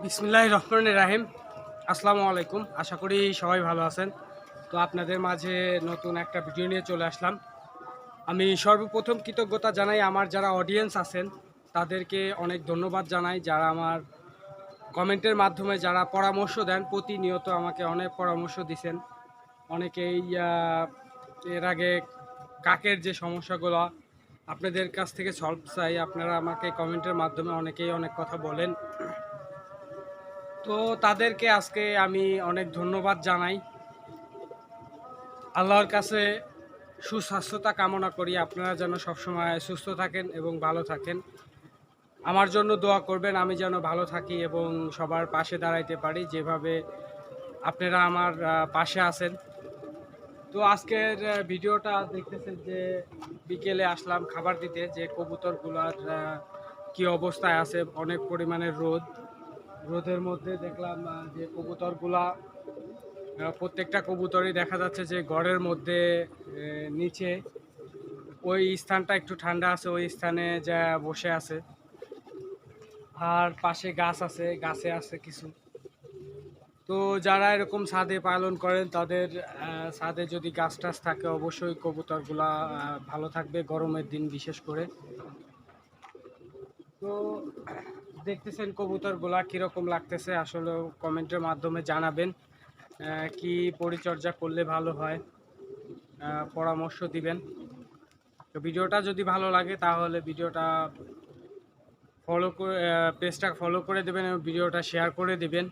বিসমিল্লাহির রহমানির রাহিম। আসসালামু আলাইকুম। আশা করি সবাই ভালো আছেন। তো আপনাদের মাঝে নতুন একটা ভিডিও নিয়ে চলে আসলাম। আমি সর্বপ্রথম কৃতজ্ঞতা জানাই আমার যারা অডিয়েন্স আছেন তাদেরকে অনেক ধন্যবাদ জানাই, যারা আমার কমেন্টের মাধ্যমে যারা পরামর্শ দেন, প্রতিনিয়ত আমাকে অনেক পরামর্শ দিছেন। অনেকেই এর আগে কাকের যে সমস্যাগুলো আপনাদের কাছ থেকে সলভ চাই, আপনারা আমাকে কমেন্টের মাধ্যমে অনেকেই অনেক কথা বলেন। তো তাদেরকে আজকে আমি অনেক ধন্যবাদ জানাই। আল্লাহর কাছে সুস্বাস্থ্যতা কামনা করি, আপনারা যেন সবসময় সুস্থ থাকেন এবং ভালো থাকেন। আমার জন্য দোয়া করবেন, আমি যেন ভালো থাকি এবং সবার পাশে দাঁড়াইতে পারি, যেভাবে আপনারা আমার পাশে আছেন। তো আজকের ভিডিওটা দেখতেছেন যে বিকেলে আসলাম খাবার দিতে, যে কবুতরগুলার কি অবস্থায় আছে। অনেক পরিমাণে রোদের মধ্যে দেখলাম যে কবুতরগুলা প্রত্যেকটা কবুতরই দেখা যাচ্ছে যে ঘরের মধ্যে নিচে ওই স্থানটা একটু ঠান্ডা আছে, ওই স্থানে যা বসে আছে। আর পাশে গাছ আছে, গাছে আছে কিছু। তো যারা এরকম ছাদে পালন করেন তাদের ছাদে যদি গাছ টাছ থাকে অবশ্যই কবুতরগুলা ভালো থাকবে গরমের দিন বিশেষ করে। তো দেখতেছেন কবুতরগুলা কীরকম লাগতেছে, আসলে কমেন্টের মাধ্যমে জানাবেন কি পরিচর্যা করলে ভালো হয়, পরামর্শ দিবেন। তো ভিডিওটা যদি ভালো লাগে তাহলে ভিডিওটা ফলো করে পেজটা ফলো করে দেবেন এবং ভিডিওটা শেয়ার করে দেবেন।